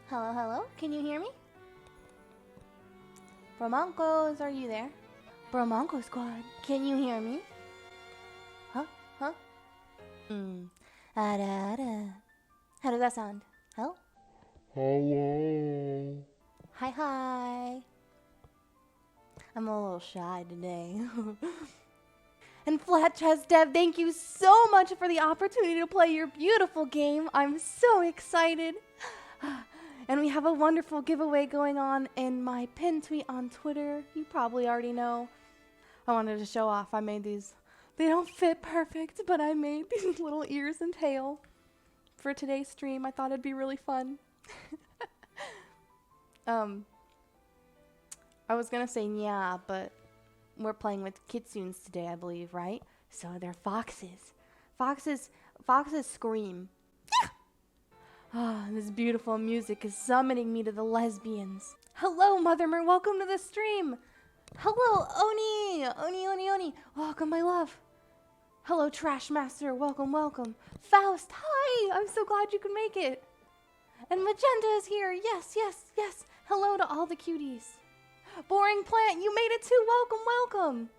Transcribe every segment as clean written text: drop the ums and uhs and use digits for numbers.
Hello, hello? Can you hear me? Bromankos, are you there? Bromanko squad, can you hear me? Huh? Huh? Ada. How does that sound? Hello? Hello. Hi. I'm a little shy today. And Flat Chest Dev, thank you so much for the opportunity to play your beautiful game. I'm so excited. And we have a wonderful giveaway going on in my pinned tweet on Twitter. You probably already know. I wanted to show off. I made these. They don't fit perfect, but I made these little ears and tail for today's stream. I thought it'd be really fun. I was gonna say yeah, but we're playing with kitsunes today, I believe, right? So they're foxes. Foxes scream. Ah, this beautiful music is summoning me to the lesbians. Hello, Mothermer, welcome to the stream. Hello, Oni. Welcome, my love. Hello, Trash Master, welcome. Faust, hi, I'm so glad you could make it. And Magenta is here, yes. Hello to all the cuties. Boring Plant, you made it too, welcome.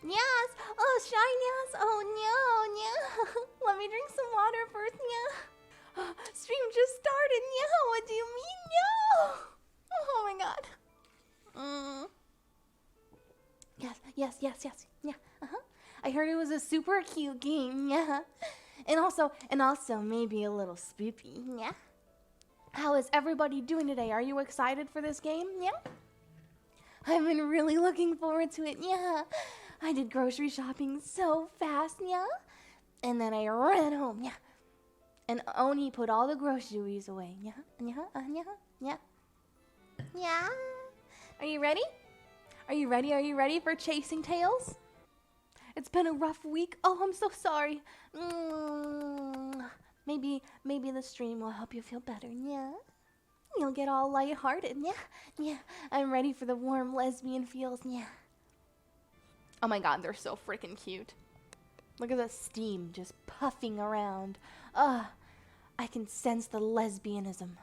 Yes, oh, Shinias, oh no. Let me drink some water first, yeah. Stream just started, yeah, what do you mean, no? Oh my god. Yes, yeah, I heard it was a super cute game, yeah. And also maybe a little spooky, yeah. How is everybody doing today? Are you excited for this game, yeah? I've been really looking forward to it, yeah. I did grocery shopping so fast, yeah. And then I ran home, yeah. And Oni put all the groceries away, yeah. Are you ready? Are you ready for chasing tails? It's been a rough week. Oh, I'm so sorry. Maybe the stream will help you feel better, yeah. You'll get all lighthearted, yeah. I'm ready for the warm lesbian feels, yeah. Oh my god, they're so freaking cute. Look at the steam just puffing around. I can sense the lesbianism.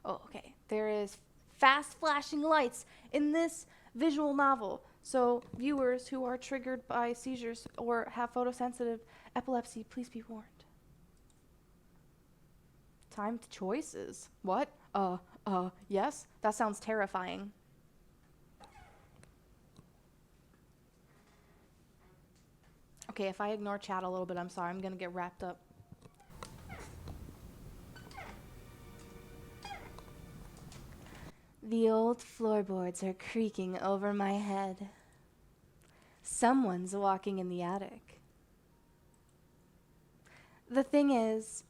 Oh, okay. There is fast flashing lights in this visual novel. So viewers who are triggered by seizures or have photosensitive epilepsy, please be warned. Timed choices. What? Yes? That sounds terrifying. Okay, if I ignore chat a little bit, I'm sorry. I'm gonna get wrapped up. The old floorboards are creaking over my head. Someone's walking in the attic. The thing is,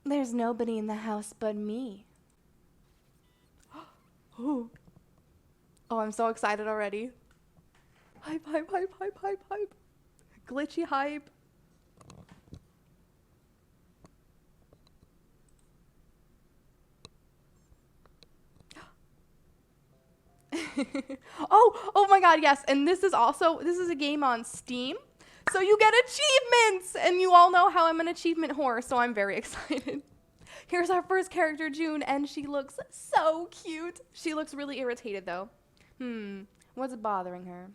there's nobody in the house but me. Oh, I'm so excited already. Hype. Glitchy hype. Oh my god, yes. And this is a game on Steam. So you get achievements! And you all know how I'm an achievement whore, so I'm very excited. Here's our first character, June, and she looks so cute. She looks really irritated, though. What's bothering her?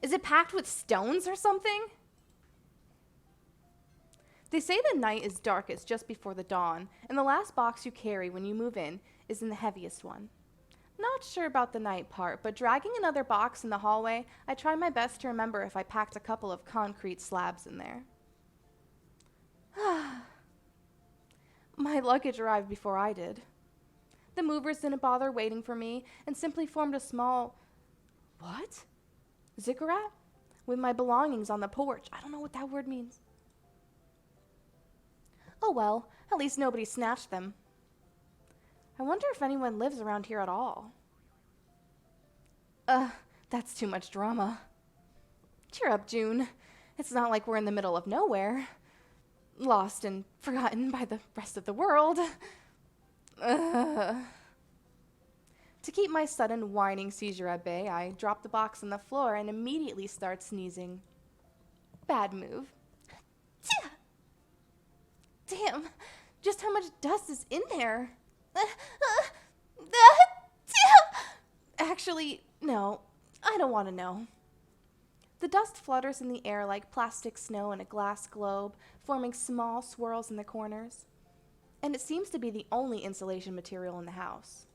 Is it packed with stones or something? They say the night is darkest just before the dawn, and the last box you carry when you move in is in the heaviest one. Not sure about the night part, but dragging another box in the hallway, I tried my best to remember if I packed a couple of concrete slabs in there. My luggage arrived before I did. The movers didn't bother waiting for me and simply formed a small... What? Ziggurat? With my belongings on the porch. I don't know what that word means. Oh well, at least nobody snatched them. I wonder if anyone lives around here at all. That's too much drama. Cheer up, June. It's not like we're in the middle of nowhere. Lost and forgotten by the rest of the world. To keep my sudden whining seizure at bay, I drop the box on the floor and immediately start sneezing. Bad move. Damn, just how much dust is in there. Actually, no, I don't want to know. The dust flutters in the air like plastic snow in a glass globe, forming small swirls in the corners. And it seems to be the only insulation material in the house.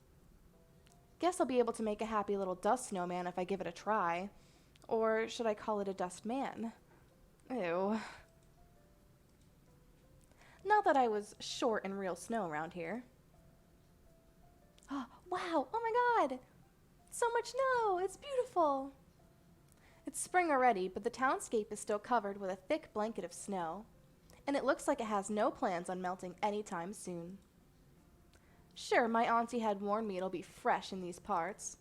Guess I'll be able to make a happy little dust snowman if I give it a try. Or should I call it a dust man? Ew. Not that I was short in real snow around here. Oh, wow, oh my god! So much snow, it's beautiful! It's spring already, but the townscape is still covered with a thick blanket of snow, and it looks like it has no plans on melting anytime soon. Sure, my auntie had warned me it'll be fresh in these parts,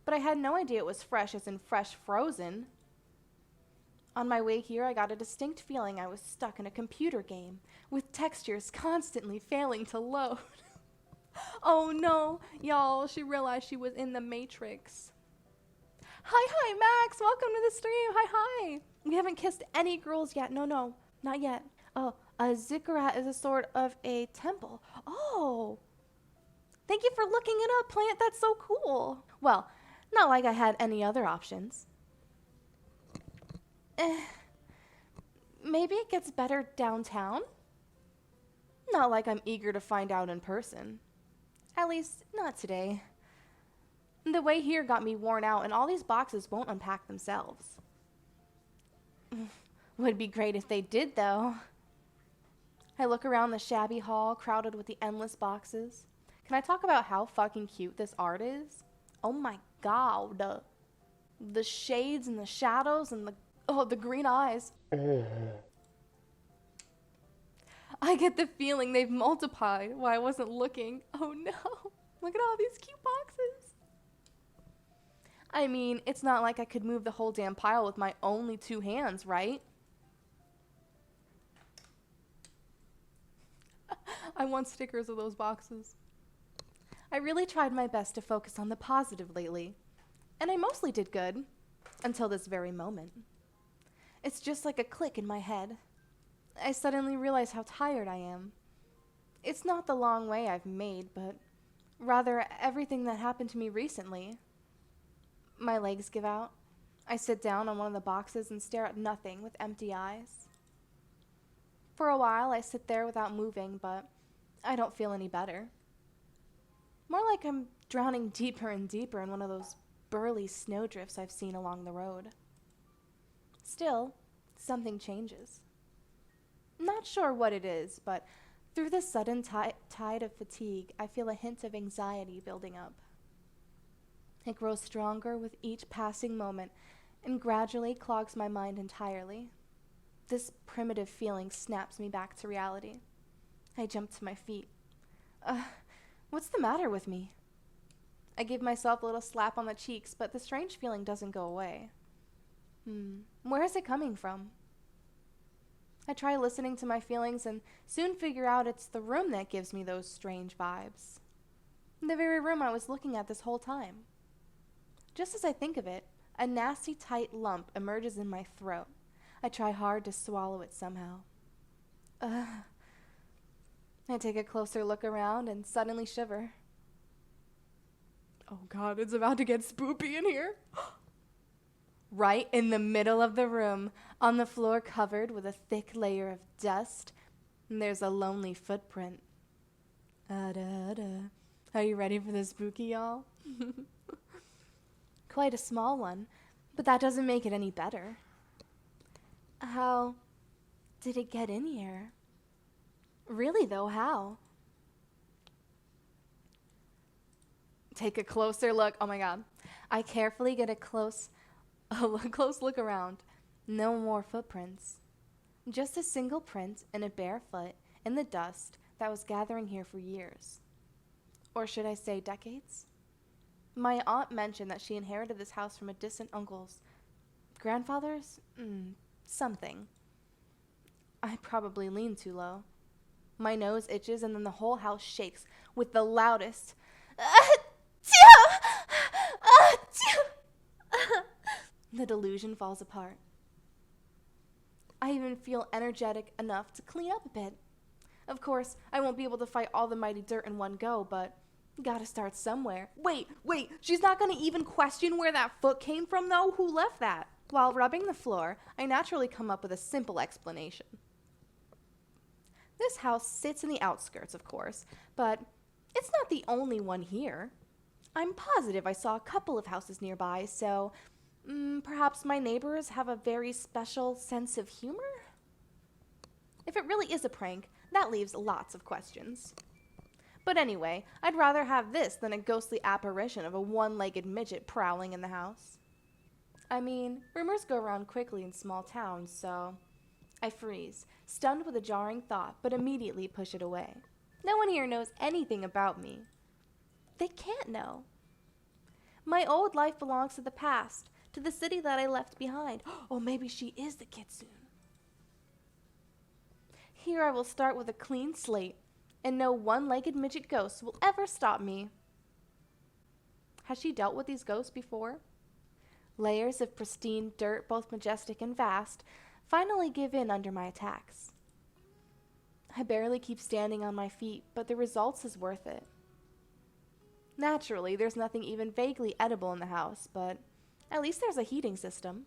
but I had no idea it was fresh as in fresh frozen. On my way here, I got a distinct feeling I was stuck in a computer game, with textures constantly failing to load. Oh no, y'all, she realized she was in the Matrix. Hi, Max, welcome to the stream, hi. We haven't kissed any girls yet, no, not yet. Oh, a ziggurat is a sort of a temple. Oh, thank you for looking it up, Plant, that's so cool. Well, not like I had any other options. Maybe it gets better downtown? Not like I'm eager to find out in person. At least, not today. The way here got me worn out, and all these boxes won't unpack themselves. Would be great if they did, though. I look around the shabby hall, crowded with the endless boxes. Can I talk about how fucking cute this art is? Oh my god. The shades and the shadows and the green eyes. I get the feeling they've multiplied while I wasn't looking. Oh no. Look at all these cute boxes. I mean, it's not like I could move the whole damn pile with my only 2 hands, right? I want stickers of those boxes. I really tried my best to focus on the positive lately, and I mostly did good, until this very moment. It's just like a click in my head. I suddenly realize how tired I am. It's not the long way I've made, but rather everything that happened to me recently. My legs give out. I sit down on one of the boxes and stare at nothing with empty eyes. For a while, I sit there without moving, but I don't feel any better. More like I'm drowning deeper and deeper in one of those burly snowdrifts I've seen along the road. Still, something changes. Not sure what it is, but through the sudden tide of fatigue, I feel a hint of anxiety building up. It grows stronger with each passing moment and gradually clogs my mind entirely. This primitive feeling snaps me back to reality. I jump to my feet. What's the matter with me? I give myself a little slap on the cheeks, but the strange feeling doesn't go away. Where is it coming from? I try listening to my feelings and soon figure out it's the room that gives me those strange vibes. The very room I was looking at this whole time. Just as I think of it, a nasty tight lump emerges in my throat. I try hard to swallow it somehow. I take a closer look around and suddenly shiver. Oh god, it's about to get spoopy in here. Right in the middle of the room, on the floor covered with a thick layer of dust, there's a lonely footprint. Are you ready for the spooky, y'all? Quite a small one, but that doesn't make it any better. How did it get in here? Really though, how? Take a closer look. Oh my god. I carefully get a close look around. No more footprints. Just a single print and a bare foot in the dust that was gathering here for years. Or should I say decades? My aunt mentioned that she inherited this house from a distant uncle's grandfather's something. I probably leaned too low. My nose itches and then the whole house shakes with the loudest The delusion falls apart. I even feel energetic enough to clean up a bit. Of course, I won't be able to fight all the mighty dirt in one go, but gotta start somewhere. Wait, she's not gonna even question where that foot came from, though? Who left that? While rubbing the floor, I naturally come up with a simple explanation. This house sits in the outskirts, of course, but it's not the only one here. I'm positive I saw a couple of houses nearby, so perhaps my neighbors have a very special sense of humor? If it really is a prank, that leaves lots of questions. But anyway, I'd rather have this than a ghostly apparition of a one-legged midget prowling in the house. I mean, rumors go around quickly in small towns, so I freeze, stunned with a jarring thought, but immediately push it away. No one here knows anything about me. They can't know. My old life belongs to the past, to the city that I left behind. Oh, maybe she is the kitsune. Here I will start with a clean slate, and no one-legged midget ghost will ever stop me. Has she dealt with these ghosts before? Layers of pristine dirt, both majestic and vast, finally give in under my attacks. I barely keep standing on my feet, but the results is worth it. Naturally, there's nothing even vaguely edible in the house, but at least there's a heating system.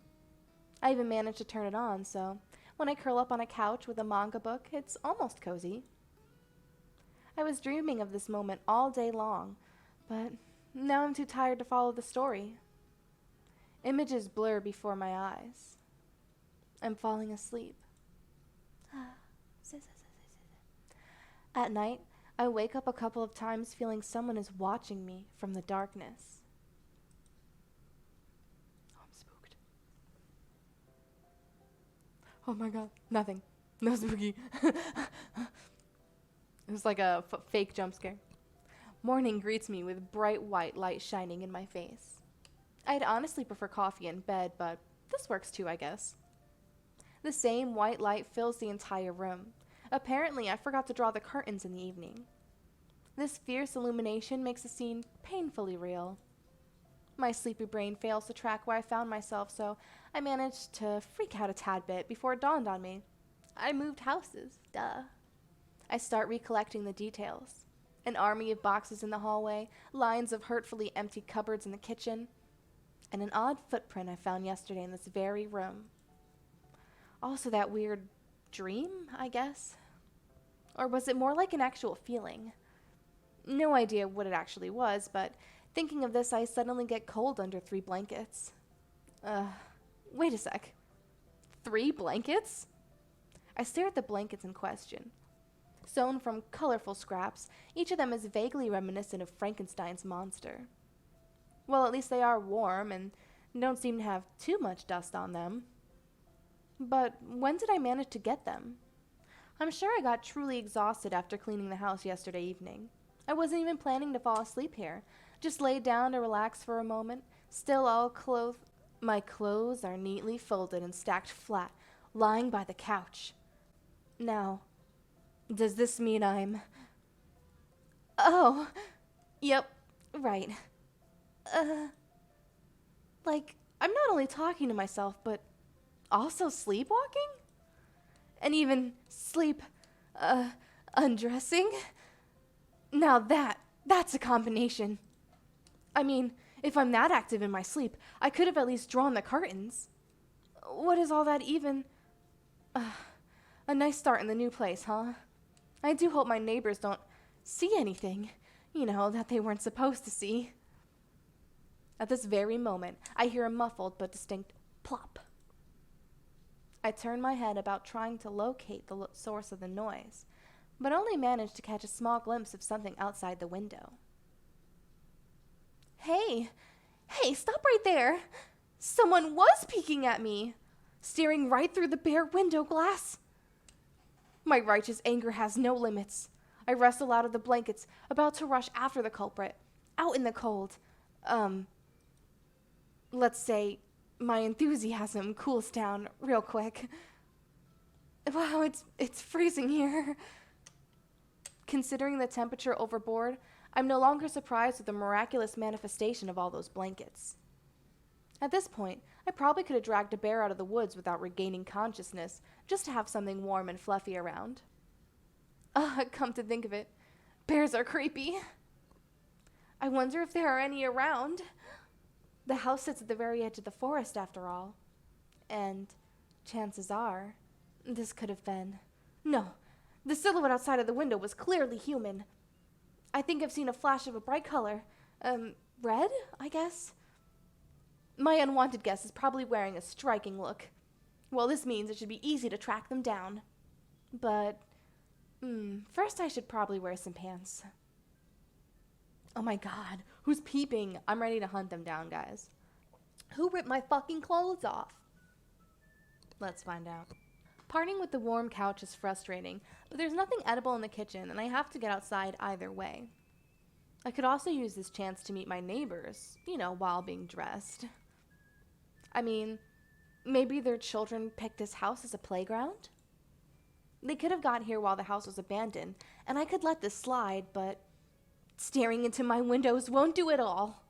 I even managed to turn it on, so when I curl up on a couch with a manga book, it's almost cozy. I was dreaming of this moment all day long, but now I'm too tired to follow the story. Images blur before my eyes. I'm falling asleep. At night, I wake up a couple of times feeling someone is watching me from the darkness. Oh, I'm spooked. Oh my god, nothing. No spooky. It was like a fake jump scare. Morning greets me with bright white light shining in my face. I'd honestly prefer coffee in bed, but this works too, I guess. The same white light fills the entire room. Apparently, I forgot to draw the curtains in the evening. This fierce illumination makes the scene painfully real. My sleepy brain fails to track where I found myself, so I managed to freak out a tad bit before it dawned on me. I moved houses, duh. I start recollecting the details. An army of boxes in the hallway, lines of hurtfully empty cupboards in the kitchen, and an odd footprint I found yesterday in this very room. Also that weird dream, I guess? Or was it more like an actual feeling? No idea what it actually was, but thinking of this, I suddenly get cold under 3 blankets. Wait a sec. 3 blankets? I stare at the blankets in question. Sewn from colorful scraps, each of them is vaguely reminiscent of Frankenstein's monster. Well, at least they are warm and don't seem to have too much dust on them. But when did I manage to get them? I'm sure I got truly exhausted after cleaning the house yesterday evening. I wasn't even planning to fall asleep here. Just laid down to relax for a moment, still all clothed. My clothes are neatly folded and stacked flat, lying by the couch. Now, does this mean I'm... Oh, yep, right. I'm not only talking to myself, but also sleepwalking? And even undressing? Now that's a combination. I mean, if I'm that active in my sleep, I could have at least drawn the curtains. What is all that even? A nice start in the new place, huh? I do hope my neighbors don't see anything, that they weren't supposed to see. At this very moment, I hear a muffled but distinct plop. I turn my head about trying to locate the source of the noise, but only manage to catch a small glimpse of something outside the window. Hey, stop right there! Someone was peeking at me, staring right through the bare window glass. My righteous anger has no limits. I wrestle out of the blankets, about to rush after the culprit, out in the cold. Let's say my enthusiasm cools down real quick. Wow, it's freezing here. Considering the temperature overboard, I'm no longer surprised with the miraculous manifestation of all those blankets. At this point, I probably could have dragged a bear out of the woods without regaining consciousness, just to have something warm and fluffy around. Come to think of it, bears are creepy. I wonder if there are any around. The house sits at the very edge of the forest, after all. And chances are, this could have been... No, the silhouette outside of the window was clearly human. I think I've seen a flash of a bright color. Red, I guess? My unwanted guest is probably wearing a striking look. Well, this means it should be easy to track them down. But, first I should probably wear some pants. Oh my god, who's peeping? I'm ready to hunt them down, guys. Who ripped my fucking clothes off? Let's find out. Parting with the warm couch is frustrating, but there's nothing edible in the kitchen, and I have to get outside either way. I could also use this chance to meet my neighbors, while being dressed. I mean, maybe their children picked this house as a playground? They could have got here while the house was abandoned, and I could let this slide, but staring into my windows won't do it all.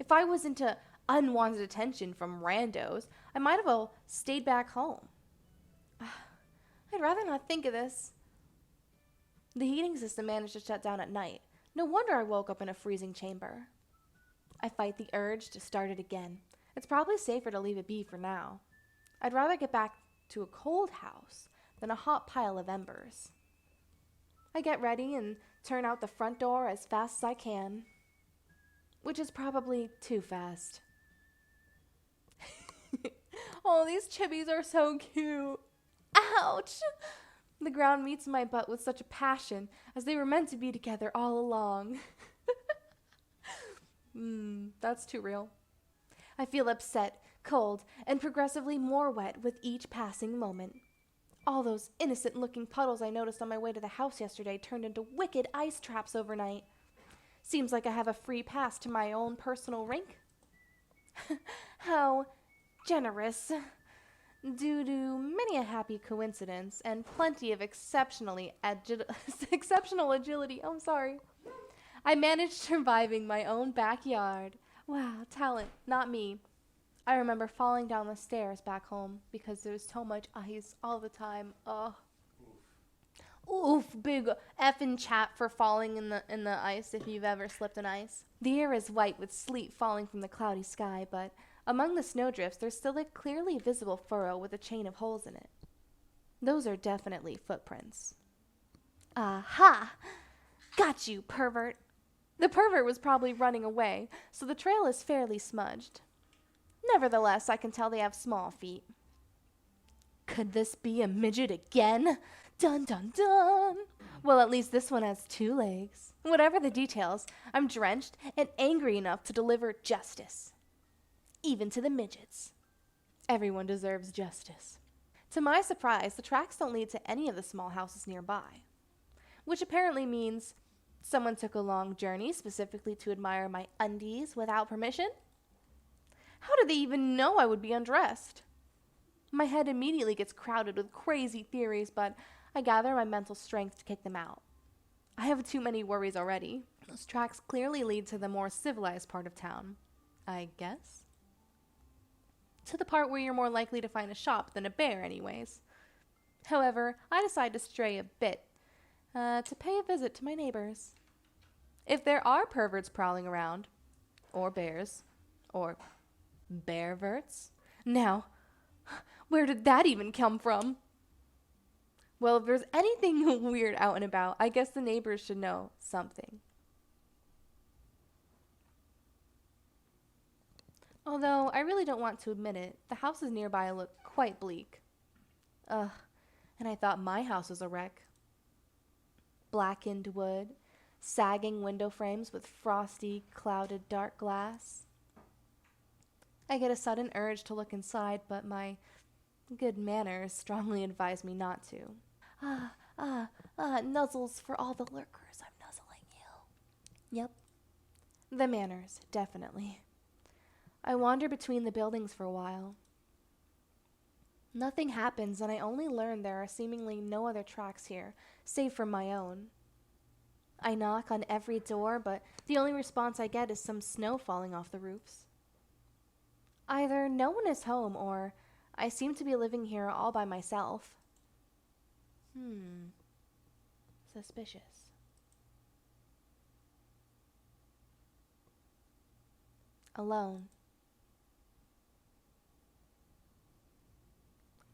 If I was into unwanted attention from randos, I might have well stayed back home. I'd rather not think of this. The heating system managed to shut down at night. No wonder I woke up in a freezing chamber. I fight the urge to start it again. It's probably safer to leave it be for now. I'd rather get back to a cold house than a hot pile of embers. I get ready and turn out the front door as fast as I can, which is probably too fast. Oh, these chibis are so cute. Ouch! The ground meets my butt with such a passion, as they were meant to be together all along. That's too real. I feel upset, cold, and progressively more wet with each passing moment. All those innocent-looking puddles I noticed on my way to the house yesterday turned into wicked ice traps overnight. Seems like I have a free pass to my own personal rink. How generous. Due to many a happy coincidence and plenty of exceptional agility, I managed surviving my own backyard. Wow, talent, not me. I remember falling down the stairs back home because there was so much ice all the time. Ugh. Oof, big effing chat for falling in the ice if you've ever slipped in ice. The air is white with sleet falling from the cloudy sky, but among the snowdrifts there's still a clearly visible furrow with a chain of holes in it. Those are definitely footprints. Aha! Got you, pervert. The pervert was probably running away, so the trail is fairly smudged. Nevertheless, I can tell they have small feet. Could this be a midget again? Dun dun dun! Well, at least this one has 2 legs. Whatever the details, I'm drenched and angry enough to deliver justice. Even to the midgets. Everyone deserves justice. To my surprise, the tracks don't lead to any of the small houses nearby, which apparently means someone took a long journey specifically to admire my undies without permission. How did they even know I would be undressed? My head immediately gets crowded with crazy theories, but I gather my mental strength to kick them out. I have too many worries already. Those tracks clearly lead to the more civilized part of town, I guess. To the part where you're more likely to find a shop than a bear anyways. However, I decide to stray a bit, to pay a visit to my neighbors. If there are perverts prowling around, or bears, or bearverts, now, where did that even come from? Well, if there's anything weird out and about, I guess the neighbors should know something. Although, I really don't want to admit it, the houses nearby look quite bleak. Ugh, and I thought my house was a wreck. Blackened wood, sagging window frames with frosty, clouded dark glass. I get a sudden urge to look inside, but my good manners strongly advise me not to. Nuzzles for all the lurkers, I'm nuzzling you. Yep, the manners, definitely. I wander between the buildings for a while. Nothing happens, and I only learn there are seemingly no other tracks here, save for my own. I knock on every door, but the only response I get is some snow falling off the roofs. Either no one is home, or I seem to be living here all by myself. Suspicious. Alone.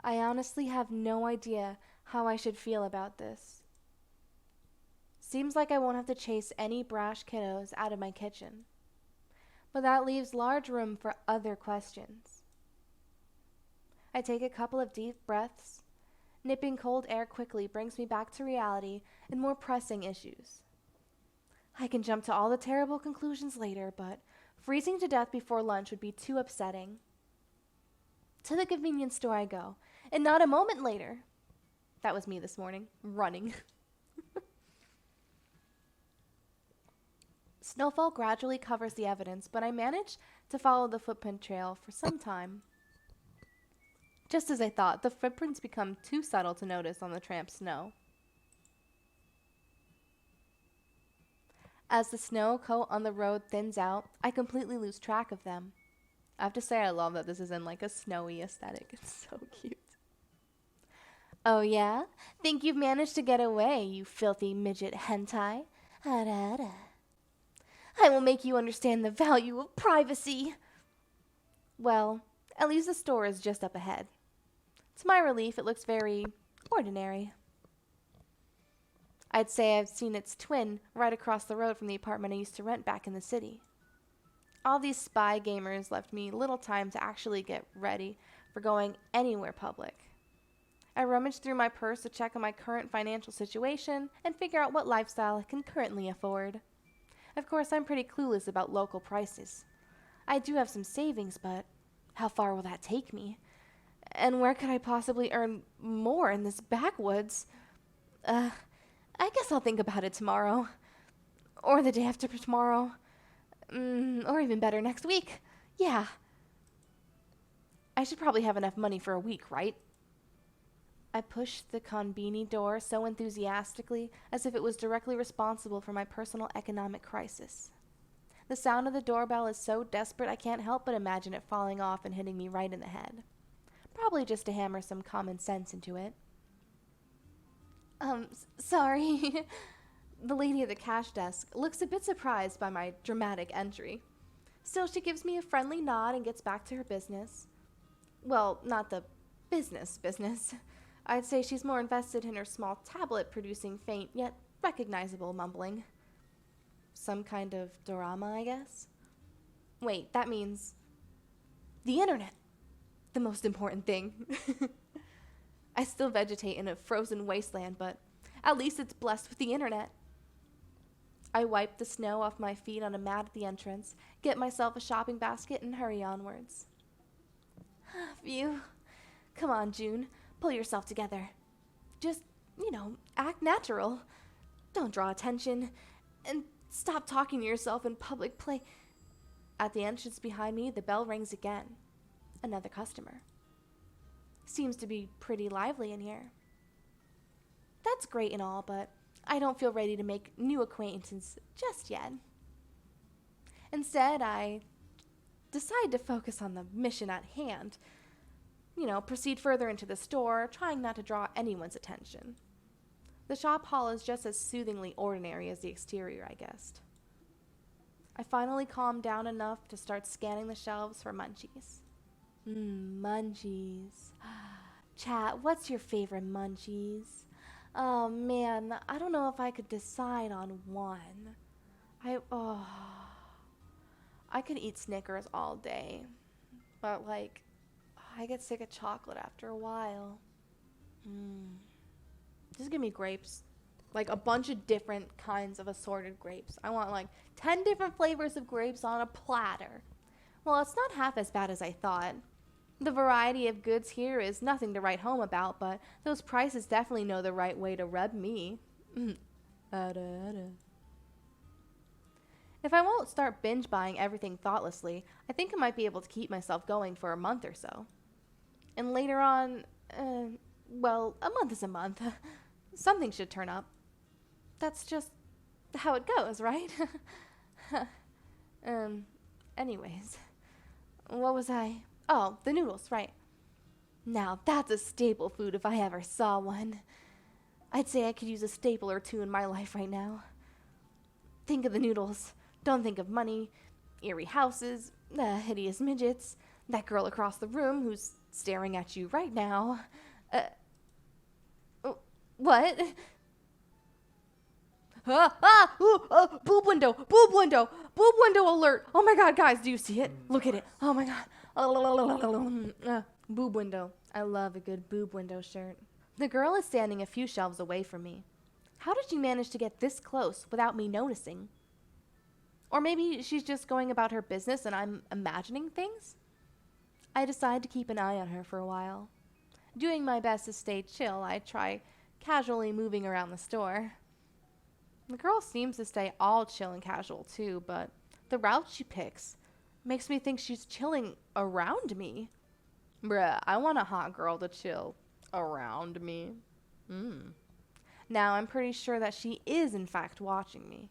I honestly have no idea how I should feel about this. Seems like I won't have to chase any brash kiddos out of my kitchen. But that leaves large room for other questions. I take a couple of deep breaths. Nipping cold air quickly brings me back to reality and more pressing issues. I can jump to all the terrible conclusions later, but freezing to death before lunch would be too upsetting. To the convenience store I go, and not a moment later. That was me this morning, running. Snowfall gradually covers the evidence, but I manage to follow the footprint trail for some time. Just as I thought, the footprints become too subtle to notice on the tramp's snow. As the snow coat on the road thins out, I completely lose track of them. I have to say I love that this is in like a snowy aesthetic. It's so cute. Oh yeah? Think you've managed to get away, you filthy midget hentai? Harada. I will make you understand the value of privacy. Well, at least the store is just up ahead. To my relief, it looks very ordinary. I'd say I've seen its twin right across the road from the apartment I used to rent back in the city. All these spy gamers left me little time to actually get ready for going anywhere public. I rummaged through my purse to check on my current financial situation and figure out what lifestyle I can currently afford. Of course, I'm pretty clueless about local prices. I do have some savings, but how far will that take me? And where could I possibly earn more in this backwoods? I guess I'll think about it tomorrow. Or the day after tomorrow. Or even better, next week. Yeah. I should probably have enough money for a week, right? I pushed the konbini door so enthusiastically as if it was directly responsible for my personal economic crisis. The sound of the doorbell is so desperate I can't help but imagine it falling off and hitting me right in the head. Probably just to hammer some common sense into it. Sorry. The lady at the cash desk looks a bit surprised by my dramatic entry. Still, she gives me a friendly nod and gets back to her business. Well, not the business. I'd say she's more invested in her small tablet producing faint yet recognizable mumbling. Some kind of dorama, I guess? Wait, that means the internet. The most important thing. I still vegetate in a frozen wasteland, but at least it's blessed with the internet. I wipe the snow off my feet on a mat at the entrance, get myself a shopping basket, and hurry onwards. Phew. Come on, June. Pull yourself together. Just, act natural. Don't draw attention. And stop talking to yourself in public play. At the entrance behind me, the bell rings again. Another customer. Seems to be pretty lively in here. That's great and all, but I don't feel ready to make new acquaintances just yet. Instead, I decide to focus on the mission at hand. Proceed further into the store, trying not to draw anyone's attention. The shop hall is just as soothingly ordinary as the exterior, I guessed. I finally calmed down enough to start scanning the shelves for munchies. Munchies. Chat, what's your favorite munchies? Oh man, I don't know if I could decide on one. I could eat Snickers all day, but I get sick of chocolate after a while. Just give me grapes. Like a bunch of different kinds of assorted grapes. I want 10 different flavors of grapes on a platter. Well, it's not half as bad as I thought. The variety of goods here is nothing to write home about, but those prices definitely know the right way to rub me. If I won't start binge buying everything thoughtlessly, I think I might be able to keep myself going for a month or so. And later on, a month is a month. Something should turn up. That's just how it goes, right? Anyways, what was I? Oh, the noodles, right. Now that's a staple food if I ever saw one. I'd say I could use a staple or two in my life right now. Think of the noodles. Don't think of money, eerie houses, hideous midgets, that girl across the room who's staring at you right now. What? Boob window, boob window, boob window alert. Oh my God, guys, do you see it? Look at it. Oh my God. Boob window. I love a good boob window shirt. The girl is standing a few shelves away from me. How did she manage to get this close without me noticing? Or maybe she's just going about her business and I'm imagining things? I decide to keep an eye on her for a while. Doing my best to stay chill, I try casually moving around the store. The girl seems to stay all chill and casual too, but the route she picks makes me think she's chilling around me. Bruh, I want a hot girl to chill around me. Now I'm pretty sure that she is in fact watching me.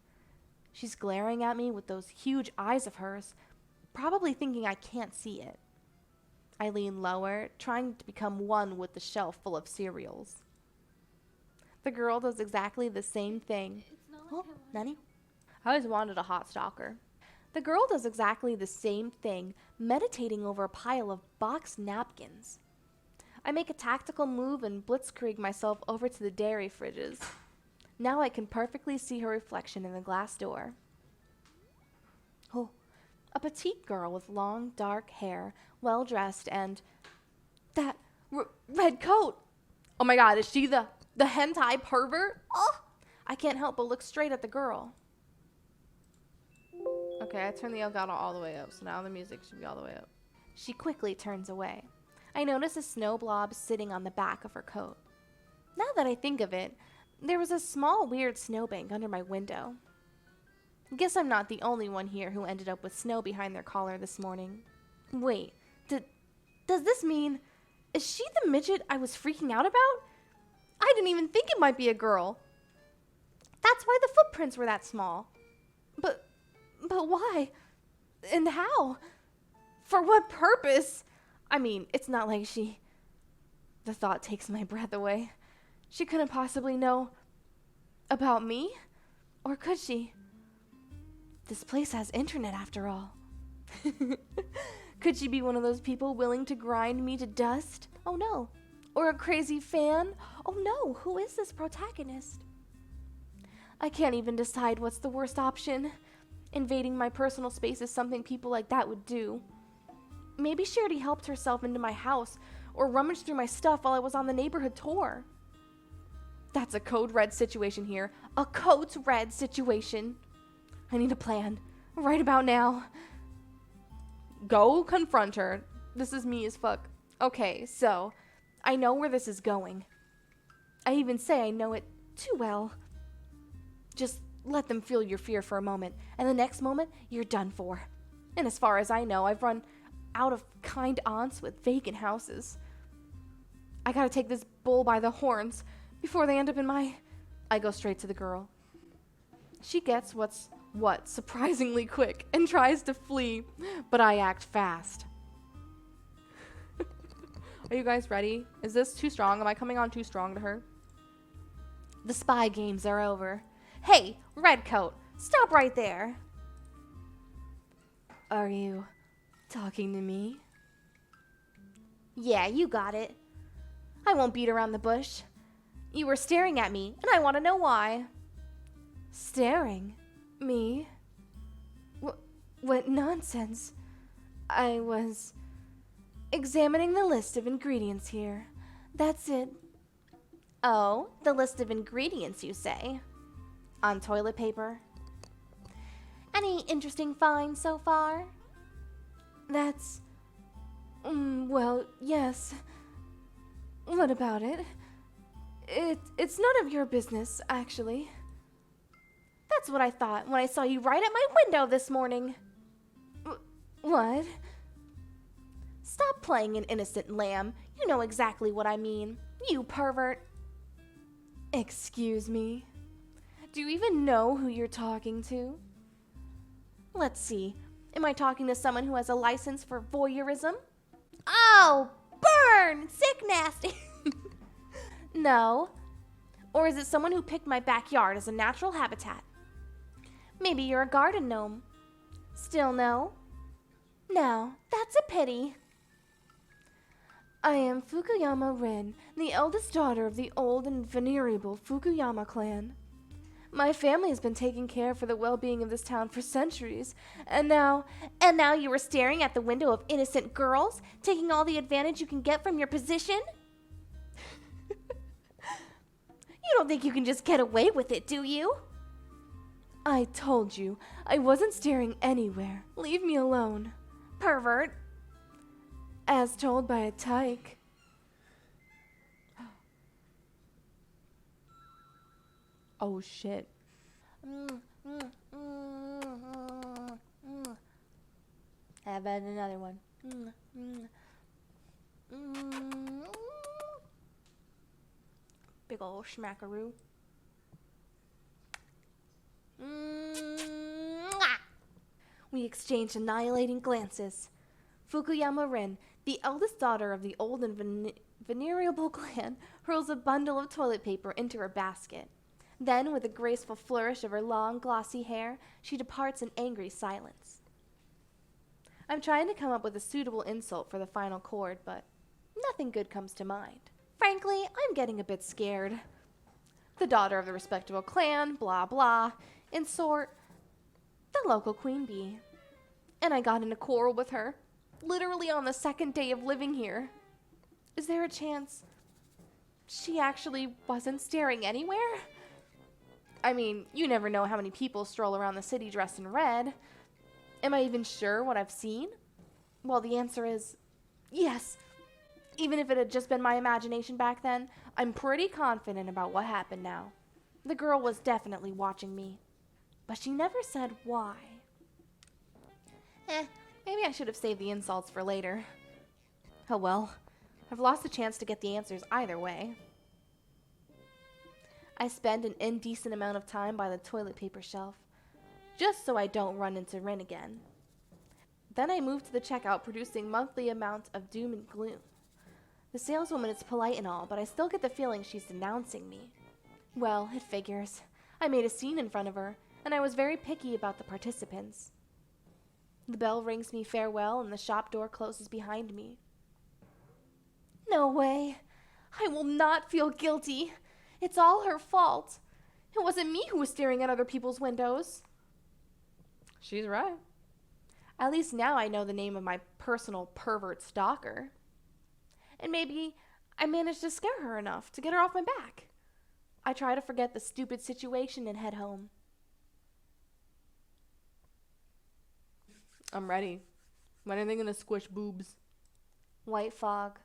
She's glaring at me with those huge eyes of hers, probably thinking I can't see it. I lean lower, trying to become one with the shelf full of cereals. The girl does exactly the same thing. Oh, Nani? I always wanted a hot stalker. The girl does exactly the same thing, meditating over a pile of boxed napkins. I make a tactical move and blitzkrieg myself over to the dairy fridges. Now I can perfectly see her reflection in the glass door. Oh, a petite girl with long, dark hair, well-dressed, and that red coat. Oh my God, is she the hentai pervert? Oh, I can't help but look straight at the girl. Okay, I turned the Elgato all the way up, so now the music should be all the way up. She quickly turns away. I notice a snow blob sitting on the back of her coat. Now that I think of it, there was a small weird snowbank under my window. Guess I'm not the only one here who ended up with snow behind their collar this morning. Wait, does this mean... Is she the midget I was freaking out about? I didn't even think it might be a girl. That's why the footprints were that small. But why? And how? For what purpose? I mean, it's not like she... The thought takes my breath away. She couldn't possibly know about me? Or could she? This place has internet after all. Could she be one of those people willing to grind me to dust? Oh no. Or a crazy fan? Oh no, who is this protagonist? I can't even decide what's the worst option. Invading my personal space is something people like that would do. Maybe she already helped herself into my house or rummaged through my stuff while I was on the neighborhood tour. That's a code red situation here. A code red situation. I need a plan. Right about now. Go confront her. This is me as fuck. Okay, so I know where this is going. I even say I know it too well. Just let them feel your fear for a moment, and the next moment, you're done for. And as far as I know, I've run out of kind aunts with vacant houses. I gotta take this bull by the horns before they end up in my... I go straight to the girl. She gets what's what surprisingly quick and tries to flee, but I act fast. Are you guys ready? Is this too strong? Am I coming on too strong to her? The spy games are over. Hey, Redcoat, stop right there. Are you talking to me? Yeah, you got it. I won't beat around the bush. You were staring at me, and I want to know why. Staring? Me? What nonsense. I was examining the list of ingredients here. That's it. Oh, the list of ingredients, you say? On toilet paper? Any interesting finds so far? That's... well, yes. What about it? It's none of your business, actually. That's what I thought when I saw you right at my window this morning. What? Stop playing an innocent lamb. You know exactly what I mean. You pervert. Excuse me. Do you even know who you're talking to? Let's see. Am I talking to someone who has a license for voyeurism? Oh, burn! Sick nasty! No. Or is it someone who picked my backyard as a natural habitat? Maybe you're a garden gnome. Still no? No, that's a pity. I am Fukuyama Rin, the eldest daughter of the old and venerable Fukuyama clan. My family has been taking care for the well-being of this town for centuries, and now you are staring at the window of innocent girls, taking all the advantage you can get from your position? You don't think you can just get away with it, do you? I told you, I wasn't staring anywhere. Leave me alone. Pervert. As told by a tyke. Oh shit. How about another one? Big ol' schmackaroo. We exchanged annihilating glances. Fukuyama Rin, the eldest daughter of the old and venerable clan, hurls a bundle of toilet paper into her basket. Then, with a graceful flourish of her long, glossy hair, she departs in angry silence. I'm trying to come up with a suitable insult for the final chord, but nothing good comes to mind. Frankly, I'm getting a bit scared. The daughter of the respectable clan, blah blah, in short, the local queen bee. And I got in a quarrel with her, literally on the second day of living here. Is there a chance she actually wasn't staring anywhere? I mean, you never know how many people stroll around the city dressed in red. Am I even sure what I've seen? Well, the answer is yes. Even if it had just been my imagination back then, I'm pretty confident about what happened now. The girl was definitely watching me, but she never said why. Maybe I should have saved the insults for later. Oh well, I've lost the chance to get the answers either way. I spend an indecent amount of time by the toilet paper shelf, just so I don't run into Rin again. Then I move to the checkout, producing monthly amounts of doom and gloom. The saleswoman is polite and all, but I still get the feeling she's denouncing me. Well, it figures. I made a scene in front of her, and I was very picky about the participants. The bell rings me farewell, and the shop door closes behind me. No way. I will not feel guilty. It's all her fault. It wasn't me who was staring at other people's windows. She's right. At least now I know the name of my personal pervert stalker. And maybe I managed to scare her enough to get her off my back. I try to forget the stupid situation and head home. I'm ready. When are they gonna squish boobs? White fog.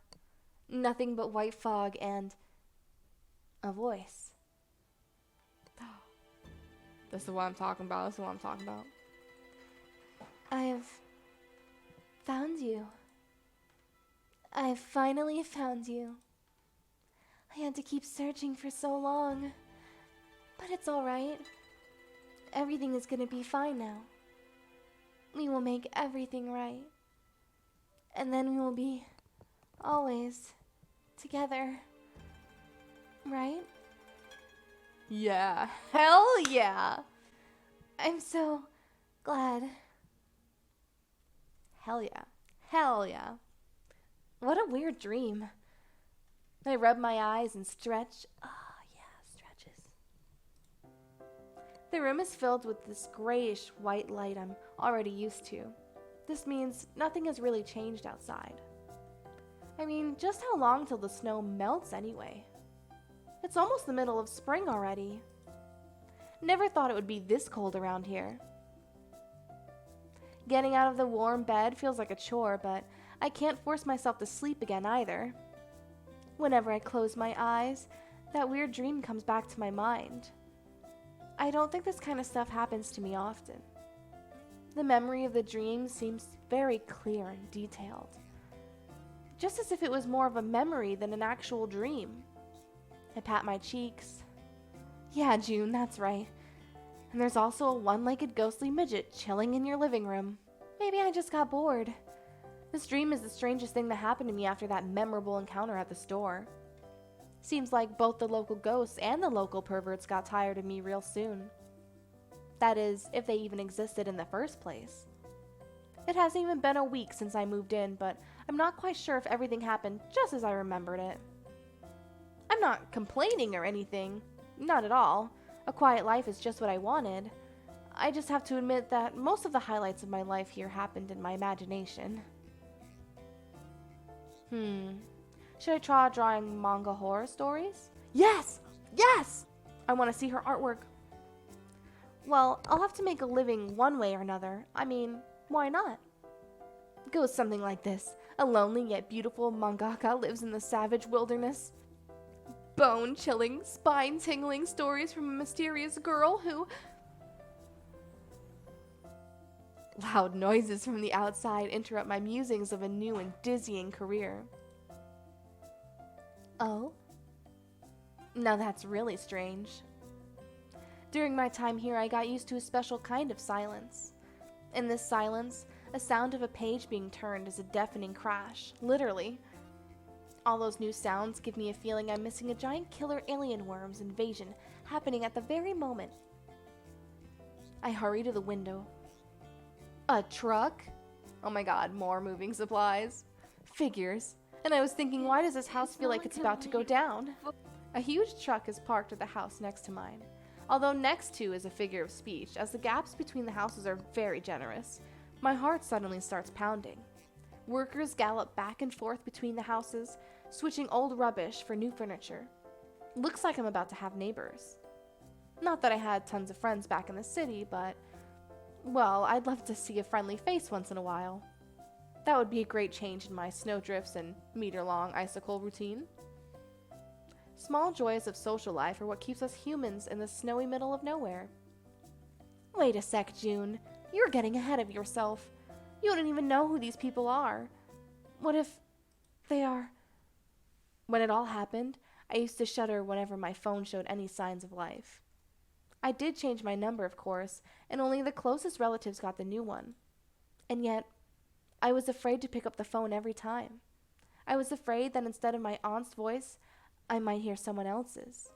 Nothing but white fog and a voice. This is what I'm talking about. I've found you. I finally found you. I had to keep searching for so long. But it's alright. Everything is gonna be fine now. We will make everything right. And then we will be always together. Right? Yeah. Hell yeah. I'm so glad. Hell yeah. Hell yeah. What a weird dream. I rub my eyes and stretch. Ah, yeah, stretches. The room is filled with this grayish white light I'm already used to. This means nothing has really changed outside. I mean, just how long till the snow melts anyway? It's almost the middle of spring already. Never thought it would be this cold around here. Getting out of the warm bed feels like a chore, but I can't force myself to sleep again either. Whenever I close my eyes, that weird dream comes back to my mind. I don't think this kind of stuff happens to me often. The memory of the dream seems very clear and detailed. Just as if it was more of a memory than an actual dream. I pat my cheeks. Yeah, June, that's right. And there's also a one-legged ghostly midget chilling in your living room. Maybe I just got bored. This dream is the strangest thing that happened to me after that memorable encounter at the store. Seems like both the local ghosts and the local perverts got tired of me real soon. That is, if they even existed in the first place. It hasn't even been a week since I moved in, but I'm not quite sure if everything happened just as I remembered it. I'm not complaining or anything. Not at all. A quiet life is just what I wanted. I just have to admit that most of the highlights of my life here happened in my imagination. Should I try drawing manga horror stories? Yes! Yes! I want to see her artwork. Well, I'll have to make a living one way or another. I mean, why not? It goes something like this. A lonely yet beautiful mangaka lives in the savage wilderness. Bone-chilling, spine-tingling stories from a mysterious girl who... Loud noises from the outside interrupt my musings of a new and dizzying career. Oh? Now that's really strange. During my time here, I got used to a special kind of silence. In this silence, a sound of a page being turned is a deafening crash, literally. All those new sounds give me a feeling I'm missing a giant killer alien worm's invasion happening at the very moment. I hurry to the window. A truck? Oh my god, more moving supplies. Figures. And I was thinking, why does this house feel like it's about to go down? A huge truck is parked at the house next to mine. Although next to is a figure of speech, as the gaps between the houses are very generous. My heart suddenly starts pounding. Workers gallop back and forth between the houses, switching old rubbish for new furniture. Looks like I'm about to have neighbors. Not that I had tons of friends back in the city, but, well, I'd love to see a friendly face once in a while. That would be a great change in my snowdrifts and meter-long icicle routine. Small joys of social life are what keeps us humans in the snowy middle of nowhere. Wait a sec, June. You're getting ahead of yourself. You don't even know who these people are. What if they are... When it all happened, I used to shudder whenever my phone showed any signs of life. I did change my number, of course, and only the closest relatives got the new one. And yet, I was afraid to pick up the phone every time. I was afraid that instead of my aunt's voice, I might hear someone else's.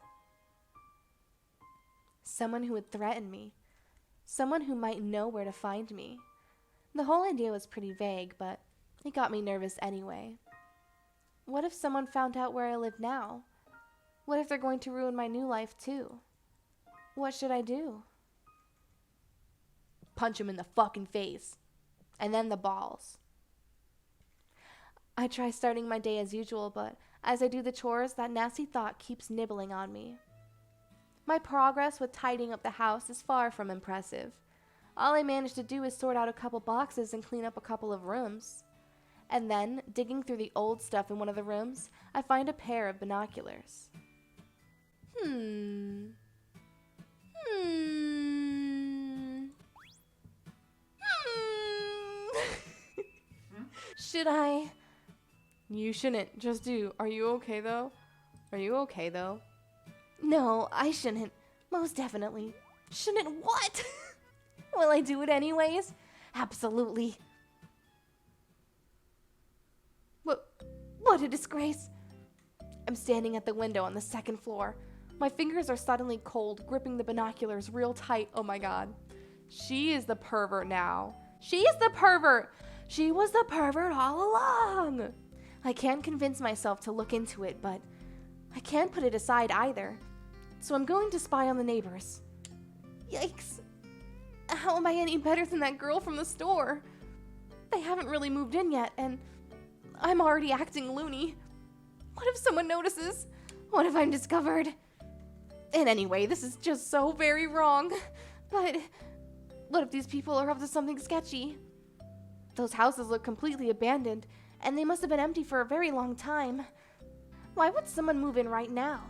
Someone who would threaten me. Someone who might know where to find me. The whole idea was pretty vague, but it got me nervous anyway. What if someone found out where I live now? What if they're going to ruin my new life too? What should I do? Punch him in the fucking face. And then the balls. I try starting my day as usual, but as I do the chores, that nasty thought keeps nibbling on me. My progress with tidying up the house is far from impressive. All I manage to do is sort out a couple boxes and clean up a couple of rooms. And then, digging through the old stuff in one of the rooms, I find a pair of binoculars. Should I? You shouldn't. Just do. Are you okay though? Are you okay though? No, I shouldn't. Most definitely. Shouldn't what? Will I do it anyways? Absolutely. What a disgrace. I'm standing at the window on the second floor. My fingers are suddenly cold, gripping the binoculars real tight. Oh my god. She is the pervert now. She is the pervert! She was the pervert all along! I can't convince myself to look into it, but I can't put it aside either. So I'm going to spy on the neighbors. Yikes. How am I any better than that girl from the store? They haven't really moved in yet, and I'm already acting loony. What if someone notices? What if I'm discovered? And anyway, this is just so very wrong. But what if these people are up to something sketchy? Those houses look completely abandoned, and they must have been empty for a very long time. Why would someone move in right now?